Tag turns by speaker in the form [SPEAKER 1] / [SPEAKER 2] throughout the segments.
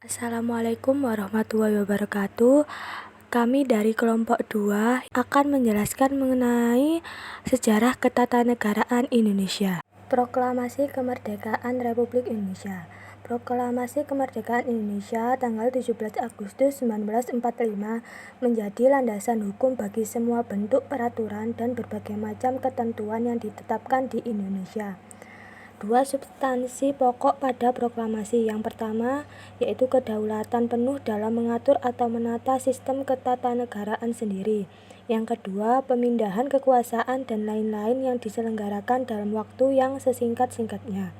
[SPEAKER 1] Assalamualaikum warahmatullahi wabarakatuh. Kami dari kelompok 2 akan menjelaskan mengenai sejarah ketatanegaraan Indonesia. Proklamasi Kemerdekaan Republik Indonesia. Proklamasi Kemerdekaan Indonesia tanggal 17 Agustus 1945 menjadi landasan hukum bagi semua bentuk peraturan dan berbagai macam ketentuan yang ditetapkan di Indonesia. Dua substansi pokok pada proklamasi. Yang pertama, yaitu kedaulatan penuh dalam mengatur atau menata sistem ketatanegaraan sendiri. Yang kedua, pemindahan kekuasaan dan lain-lain yang diselenggarakan dalam waktu yang sesingkat-singkatnya.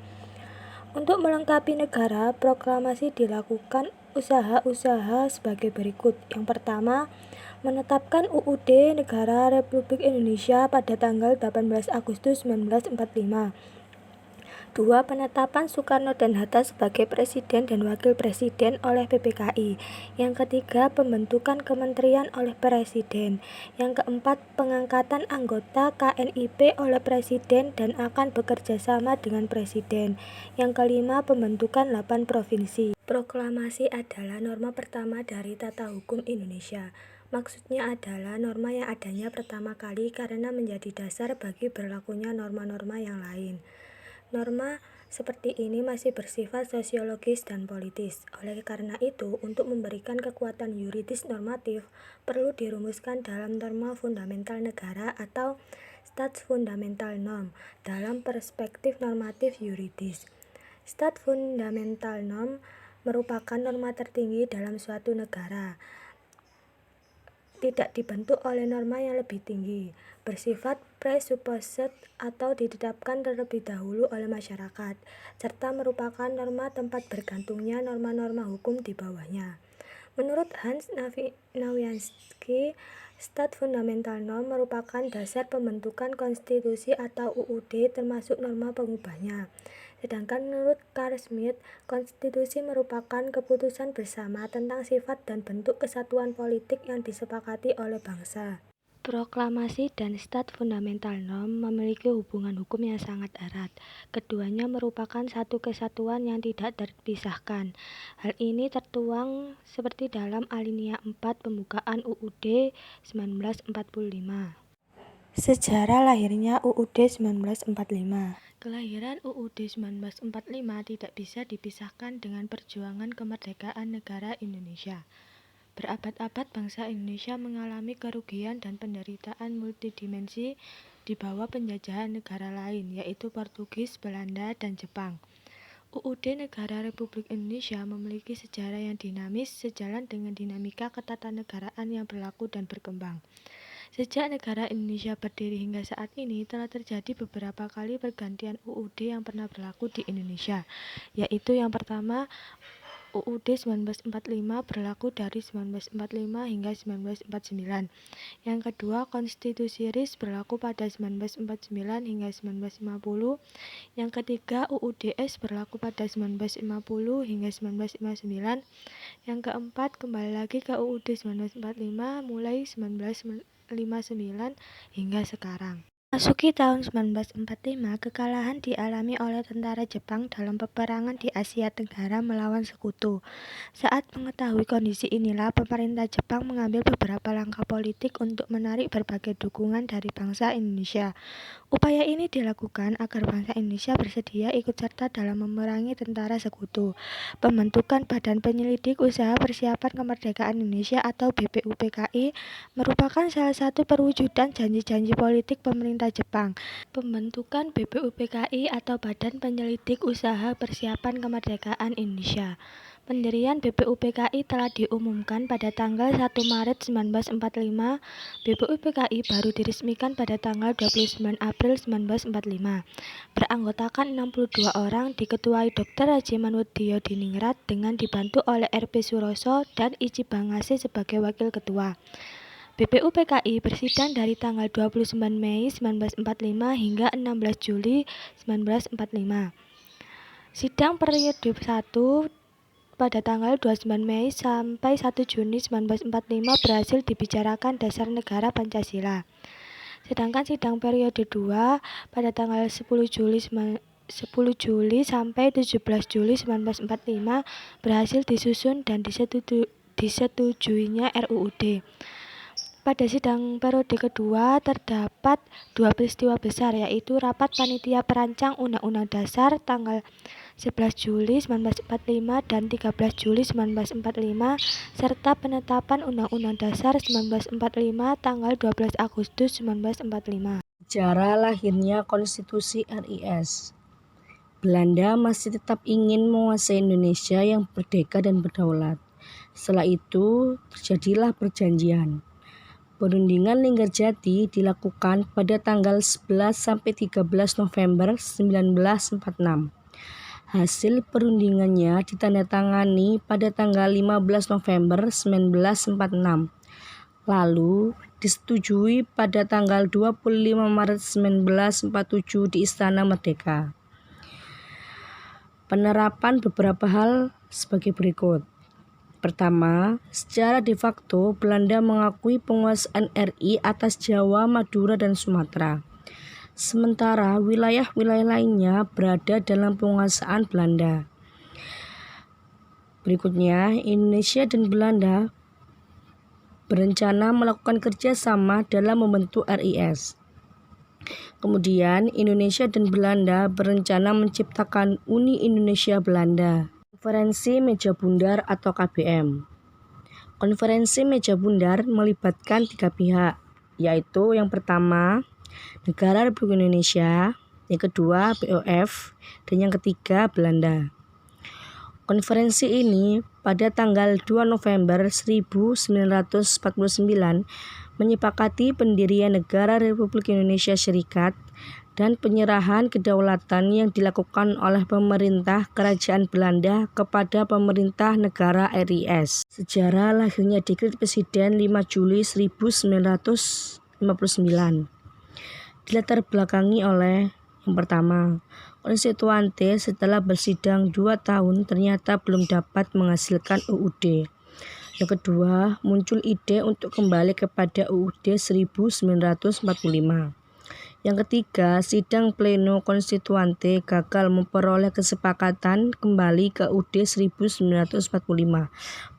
[SPEAKER 1] Untuk melengkapi negara, proklamasi dilakukan usaha-usaha sebagai berikut. Yang pertama, menetapkan UUD Negara Republik Indonesia pada tanggal 18 Agustus 1945. 2. Penetapan Soekarno dan Hatta sebagai Presiden dan Wakil Presiden oleh PPKI. Yang ketiga, pembentukan kementerian oleh Presiden. Yang keempat, pengangkatan anggota KNIP oleh Presiden dan akan bekerja sama dengan Presiden. Yang kelima, pembentukan 8 provinsi. Proklamasi adalah norma pertama dari tata hukum Indonesia. Maksudnya adalah norma yang adanya pertama kali karena menjadi dasar bagi berlakunya norma-norma yang lain. Norma seperti ini masih bersifat sosiologis dan politis. Oleh karena itu, untuk memberikan kekuatan yuridis normatif, perlu dirumuskan dalam norma fundamental negara atau Staatsfundamental Norm dalam perspektif normatif yuridis. Staatsfundamental Norm merupakan norma tertinggi dalam suatu negara. Tidak dibentuk oleh norma yang lebih tinggi, bersifat presupposed atau ditetapkan terlebih dahulu oleh masyarakat, serta merupakan norma tempat bergantungnya norma-norma hukum di bawahnya. Menurut Hans Nawiansky, Staatsfundamental Norm merupakan dasar pembentukan konstitusi atau UUD termasuk norma pengubahnya. Sedangkan menurut Carl Schmitt, konstitusi merupakan keputusan bersama tentang sifat dan bentuk kesatuan politik yang disepakati oleh bangsa. Proklamasi dan Staatsfundamental Norm memiliki hubungan hukum yang sangat erat. Keduanya merupakan satu kesatuan yang tidak terpisahkan. Hal ini tertuang seperti dalam alinea 4 pembukaan UUD 1945. Sejarah lahirnya UUD 1945. Kelahiran UUD 1945 tidak bisa dipisahkan dengan perjuangan kemerdekaan negara Indonesia. Berabad-abad bangsa Indonesia mengalami kerugian dan penderitaan multidimensi di bawah penjajahan negara lain, yaitu Portugis, Belanda, dan Jepang. UUD Negara Republik Indonesia memiliki sejarah yang dinamis sejalan dengan dinamika ketatanegaraan yang berlaku dan berkembang. Sejak negara Indonesia berdiri hingga saat ini, telah terjadi beberapa kali pergantian UUD yang pernah berlaku di Indonesia, yaitu yang pertama, UUD 1945 berlaku dari 1945 hingga 1949. Yang kedua, Konstitusi RIS berlaku pada 1949 hingga 1950. Yang ketiga, UUDS berlaku pada 1950 hingga 1959. Yang keempat, kembali lagi ke UUD 1945 mulai 1959 hingga sekarang. Masuki tahun 1945, kekalahan dialami oleh tentara Jepang dalam peperangan di Asia Tenggara melawan sekutu. Saat mengetahui kondisi inilah, pemerintah Jepang mengambil beberapa langkah politik untuk menarik berbagai dukungan dari bangsa Indonesia. Upaya ini dilakukan agar bangsa Indonesia bersedia ikut serta dalam memerangi tentara sekutu. Pembentukan Badan Penyelidik Usaha Persiapan Kemerdekaan Indonesia atau BPUPKI merupakan salah satu perwujudan janji-janji politik pemerintah Jepang. Pembentukan BPUPKI atau Badan Penyelidik Usaha Persiapan Kemerdekaan Indonesia. Pendirian BPUPKI telah diumumkan pada tanggal 1 Maret 1945. BPUPKI baru diresmikan pada tanggal 29 April 1945. Beranggotakan 62 orang, diketuai Dr. Haji Manwudyo Diningrat dengan dibantu oleh RP Suroso dan Ichi Bangase sebagai wakil ketua. BPUPKI bersidang dari tanggal 29 Mei 1945 hingga 16 Juli 1945. Sidang periode 1 pada tanggal 29 Mei sampai 1 Juni 1945 berhasil dibicarakan dasar negara Pancasila. Sedangkan sidang periode 2 pada tanggal 10 Juli 10 Juli sampai 17 Juli 1945 berhasil disusun dan disetujuinya RUUD. Pada sidang periode kedua terdapat dua peristiwa besar, yaitu Rapat Panitia Perancang Undang-Undang Dasar tanggal 11 Juli 1945 dan 13 Juli 1945 serta penetapan Undang-Undang Dasar 1945 tanggal 12 Agustus 1945.
[SPEAKER 2] Sejarah lahirnya Konstitusi RIS. Belanda masih tetap ingin menguasai Indonesia yang merdeka dan berdaulat. Setelah itu terjadilah perjanjian. Perundingan Linggarjati dilakukan pada tanggal 11 sampai 13 November 1946. Hasil perundingannya ditandatangani pada tanggal 15 November 1946. Lalu disetujui pada tanggal 25 Maret 1947 di Istana Merdeka. Penerapan beberapa hal sebagai berikut. Pertama, secara de facto Belanda mengakui penguasaan RI atas Jawa, Madura, dan Sumatera. Sementara wilayah-wilayah lainnya berada dalam penguasaan Belanda. Berikutnya, Indonesia dan Belanda berencana melakukan kerjasama dalam membentuk RIS. Kemudian, Indonesia dan Belanda berencana menciptakan Uni Indonesia Belanda. Konferensi Meja Bundar atau KBM. Konferensi Meja Bundar melibatkan 3 pihak, yaitu yang pertama, Negara Republik Indonesia, yang kedua, BOF, dan yang ketiga, Belanda. Konferensi ini pada tanggal 2 November 1949 menyepakati pendirian Negara Republik Indonesia Serikat dan penyerahan kedaulatan yang dilakukan oleh pemerintah Kerajaan Belanda kepada pemerintah negara RIS. Sejarah lahirnya Dekret Presiden 5 Juli 1959 dilatar belakangi oleh yang pertama, konstituante setelah bersidang 2 tahun ternyata belum dapat menghasilkan UUD. Yang kedua, muncul ide untuk kembali kepada UUD 1945. Yang ketiga, sidang pleno konstituante gagal memperoleh kesepakatan kembali ke UUD 1945.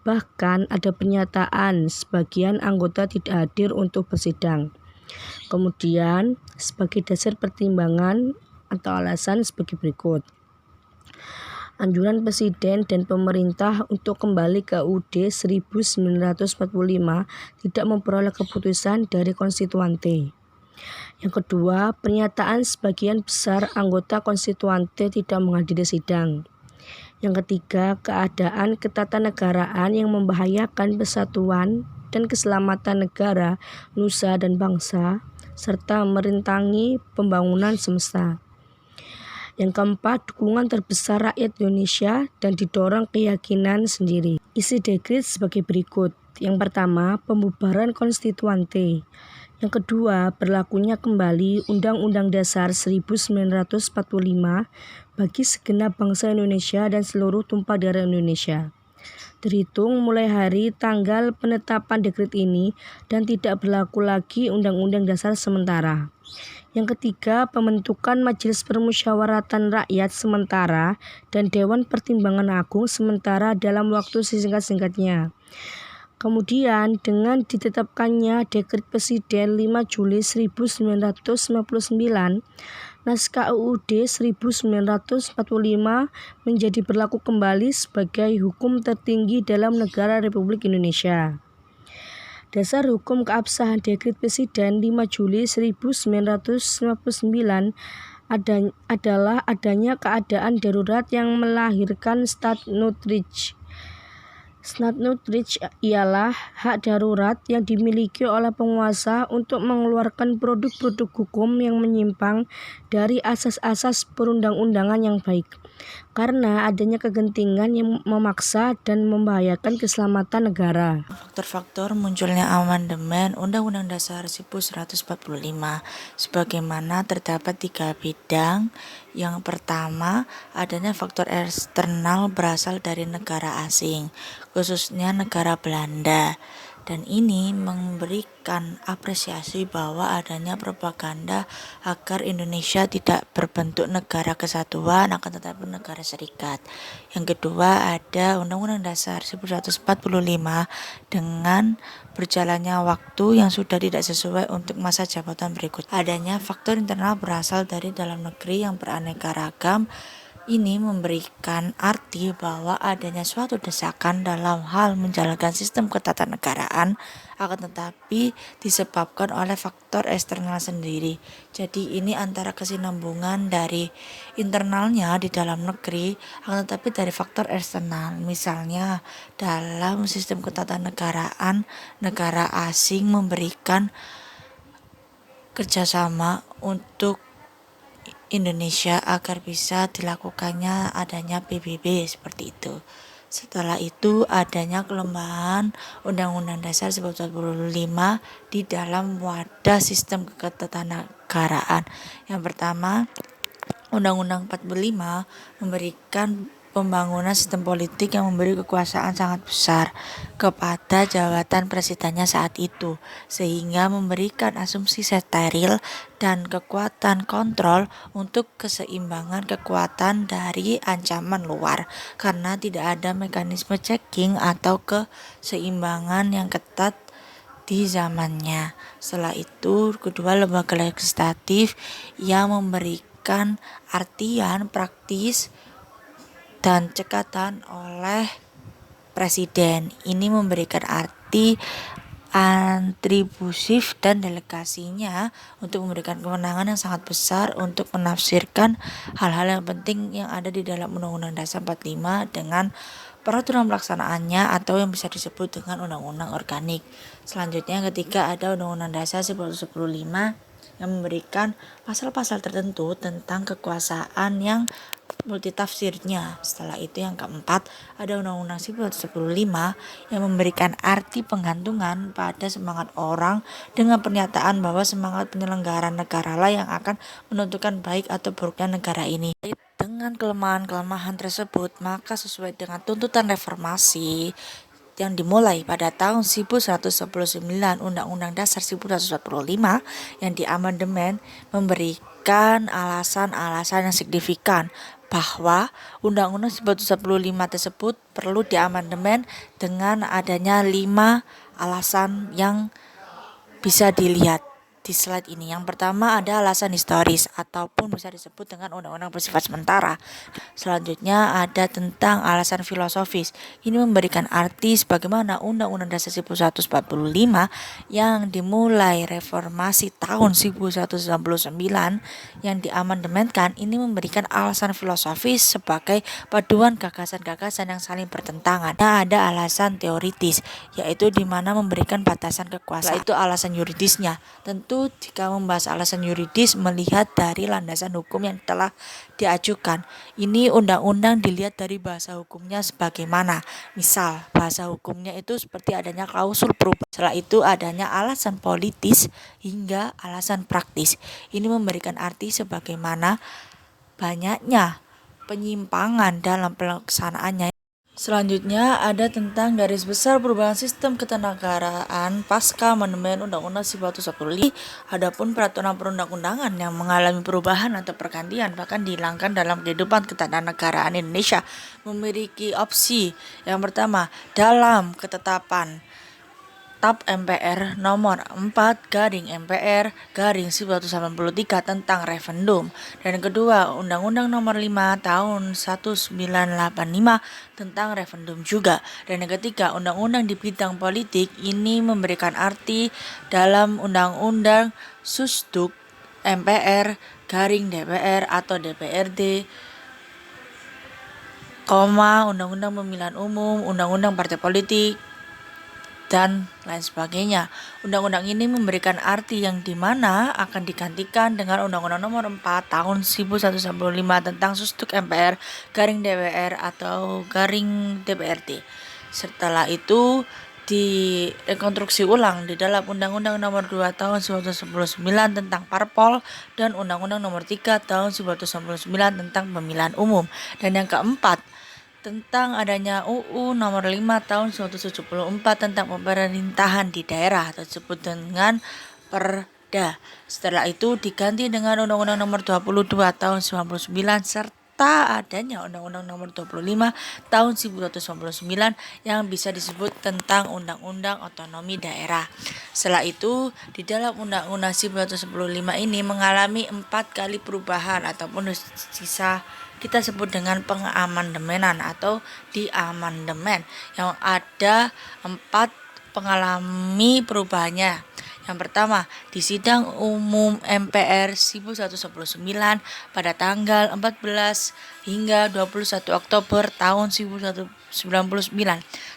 [SPEAKER 2] Bahkan ada pernyataan sebagian anggota tidak hadir untuk bersidang. Kemudian, sebagai dasar pertimbangan atau alasan sebagai berikut. Anjuran Presiden dan pemerintah untuk kembali ke UUD 1945 tidak memperoleh keputusan dari konstituante. Yang kedua, pernyataan sebagian besar anggota konstituante tidak menghadiri sidang. Yang ketiga, keadaan ketatanegaraan yang membahayakan persatuan dan keselamatan negara, nusa dan bangsa, serta merintangi pembangunan semesta. Yang keempat, dukungan terbesar rakyat Indonesia dan didorong keyakinan sendiri. Isi dekret sebagai berikut. Yang pertama, pembubaran konstituante. Yang kedua, berlakunya kembali Undang-Undang Dasar 1945 bagi segenap bangsa Indonesia dan seluruh tumpah darah Indonesia. Terhitung mulai hari tanggal penetapan dekret ini dan tidak berlaku lagi Undang-Undang Dasar sementara. Yang ketiga, pembentukan Majelis Permusyawaratan Rakyat sementara dan Dewan Pertimbangan Agung sementara dalam waktu sesingkat-singkatnya. Kemudian dengan ditetapkannya Dekret Presiden 5 Juli 1959, naskah UUD 1945 menjadi berlaku kembali sebagai hukum tertinggi dalam negara Republik Indonesia. Dasar hukum keabsahan Dekret Presiden 5 Juli 1959 adalah adanya keadaan darurat yang melahirkan stat nutridge. Stat nutridge ialah hak darurat yang dimiliki oleh penguasa untuk mengeluarkan produk-produk hukum yang menyimpang dari asas-asas perundang-undangan yang baik, karena adanya kegentingan yang memaksa dan membahayakan keselamatan negara.
[SPEAKER 3] Faktor-faktor munculnya amandemen Undang-Undang Dasar 1945 sebagaimana terdapat 3 bidang. Yang pertama, adanya faktor eksternal berasal dari negara asing, khususnya negara Belanda. dan ini memberikan apresiasi bahwa adanya propaganda agar Indonesia tidak berbentuk negara kesatuan akan tetapi negara serikat. Yang kedua ada Undang-Undang Dasar 1945 dengan berjalannya waktu yang sudah tidak sesuai untuk masa jabatan berikut. Adanya faktor internal berasal dari dalam negeri yang beraneka ragam. Ini memberikan arti bahwa adanya suatu desakan dalam hal menjalankan sistem ketatanegaraan, akan tetapi disebabkan oleh faktor eksternal sendiri. Jadi ini antara kesinambungan dari internalnya di dalam negeri, akan tetapi dari faktor eksternal. Misalnya dalam sistem ketatanegaraan, negara asing memberikan kerjasama untuk Indonesia agar bisa dilakukannya adanya PBB seperti itu. Setelah itu adanya kelemahan Undang-Undang Dasar 1945 di dalam wadah sistem ketatanegaraan. Yang pertama, Undang-Undang 45 memberikan pembangunan sistem politik yang memberi kekuasaan sangat besar kepada jabatan presidennya saat itu, sehingga memberikan asumsi steril dan kekuatan kontrol untuk keseimbangan kekuatan dari ancaman luar, karena tidak ada mekanisme checking atau keseimbangan yang ketat di zamannya. Setelah itu, kedua, lembaga legislatif yang memberikan artian praktis dan cekatan oleh presiden. Ini memberikan arti atribusif dan delegasinya untuk memberikan kewenangan yang sangat besar untuk menafsirkan hal-hal yang penting yang ada di dalam Undang-Undang Dasar 45 dengan peraturan pelaksanaannya atau yang bisa disebut dengan Undang-Undang Organik. Selanjutnya yang ketiga ada Undang-Undang Dasar 1945 yang memberikan pasal-pasal tertentu tentang kekuasaan yang multitafsirnya. Setelah itu yang keempat ada Undang-Undang 1945 yang memberikan arti penggantungan pada semangat orang dengan pernyataan bahwa semangat penyelenggaraan negara lah yang akan menentukan baik atau buruknya negara ini. Dengan kelemahan-kelemahan tersebut, maka sesuai dengan tuntutan reformasi yang dimulai pada tahun 1199 Undang-Undang Dasar 1945 yang diamandemen memberikan alasan-alasan yang signifikan bahwa Undang-Undang 1945 tersebut perlu diamandemen dengan adanya 5 alasan yang bisa dilihat di slide ini. Yang pertama ada alasan historis ataupun bisa disebut dengan undang-undang bersifat sementara. Selanjutnya ada tentang alasan filosofis. Ini memberikan arti sebagaimana Undang-Undang Dasar 1945 yang dimulai reformasi tahun 1999 yang diamandemenkan. Ini memberikan alasan filosofis sebagai paduan gagasan-gagasan yang saling bertentangan. Nah, ada alasan teoritis, yaitu di mana memberikan batasan kekuasaan. Itu alasan yuridisnya. Tentu jika membahas alasan yuridis melihat dari landasan hukum yang telah diajukan. Ini undang-undang dilihat dari bahasa hukumnya sebagaimana. Misal bahasa hukumnya itu seperti adanya klausul perubahan. Setelah itu adanya alasan politis hingga alasan praktis. Ini memberikan arti sebagaimana banyaknya penyimpangan dalam pelaksanaannya. Selanjutnya ada tentang garis besar perubahan sistem ketatanegaraan pasca amandemen Undang-Undang 1945. Adapun peraturan perundang-undangan yang mengalami perubahan atau pergantian bahkan dihilangkan dalam kehidupan ketatanegaraan Indonesia memiliki opsi. Yang pertama, dalam ketetapan TAP MPR nomor 4/MPR/1993 tentang referendum, dan kedua Undang-Undang nomor 5 tahun 1985 tentang referendum juga, dan yang ketiga Undang-Undang di bidang politik. Ini memberikan arti dalam Undang-Undang Susduk MPR/DPR atau DPRD, Undang-Undang Pemilihan Umum, Undang-Undang Partai Politik, dan lain sebagainya. Undang-undang ini memberikan arti yang dimana akan digantikan dengan Undang-Undang nomor 4 tahun 1995 tentang Susduk MPR/DPR atau -DPRD. Setelah itu direkonstruksi ulang di dalam Undang-Undang nomor 2 tahun 1999 tentang Parpol dan Undang-Undang nomor 3 tahun 1999 tentang Pemilihan Umum. Dan yang keempat, tentang adanya UU nomor 5 tahun 1974 tentang pemerintahan di daerah atau disebut dengan Perda. Setelah itu diganti dengan Undang-Undang nomor 22 tahun 99 serta adanya Undang-Undang nomor 25 tahun 1999 yang bisa disebut tentang Undang-Undang Otonomi Daerah. Setelah itu di dalam Undang-Undang 1995 ini mengalami 4 kali perubahan ataupun sisa kita sebut dengan pengamandemenan atau diamandemen yang ada 4 pengalami perubahannya. Yang pertama, di Sidang Umum MPR 1199 pada tanggal 14 hingga 21 Oktober tahun 1999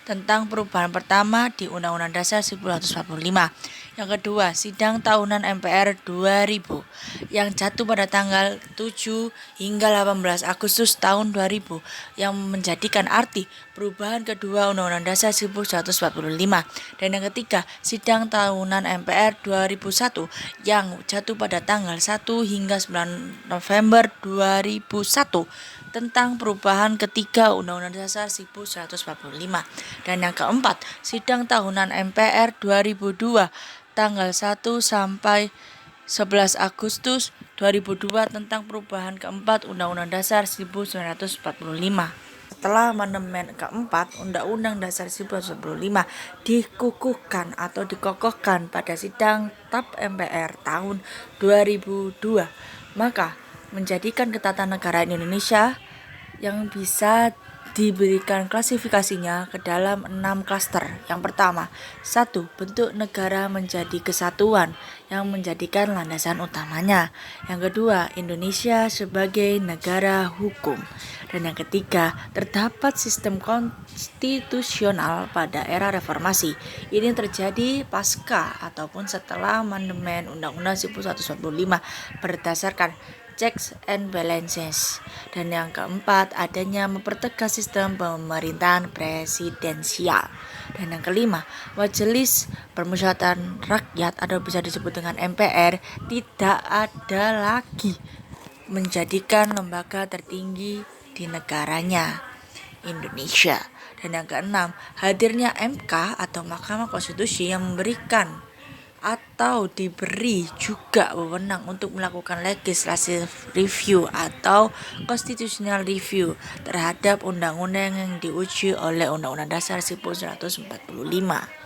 [SPEAKER 3] tentang perubahan pertama di Undang-Undang Dasar 1945. Yang kedua, Sidang Tahunan MPR 2000 yang jatuh pada tanggal 7 hingga 18 Agustus tahun 2000 yang menjadikan arti perubahan kedua Undang-Undang Dasar 1945. Dan yang ketiga, Sidang Tahunan MPR 2001 yang jatuh pada tanggal 1 hingga 9 November 2001 tentang perubahan ketiga Undang-Undang Dasar 1945. Dan yang keempat, Sidang Tahunan MPR 2002 tanggal 1 sampai 11 Agustus 2002 tentang perubahan keempat Undang-Undang Dasar 1945. Setelah amandemen keempat, Undang-Undang Dasar 1945 dikukuhkan atau dikokohkan pada Sidang TAP MPR tahun 2002, maka menjadikan ketatanegaraan Indonesia yang bisa diberikan klasifikasinya ke dalam 6 klaster. Yang pertama, 1. Bentuk negara menjadi kesatuan yang menjadikan landasan utamanya. Yang kedua, Indonesia sebagai negara hukum. Dan yang ketiga, terdapat sistem konstitusional pada era reformasi. Ini terjadi pasca ataupun setelah amandemen Undang-Undang 1945 berdasarkan checks and balances. Dan yang keempat, adanya mempertegas sistem pemerintahan presidensial. Dan yang kelima, Majelis Permusyawaratan Rakyat atau bisa disebut dengan MPR tidak ada lagi menjadikan lembaga tertinggi di negaranya, Indonesia. Dan yang keenam, hadirnya MK atau Mahkamah Konstitusi yang memberikan atau diberi juga wewenang untuk melakukan legislative review atau constitutional review terhadap undang-undang yang diuji oleh Undang-Undang Dasar 1945.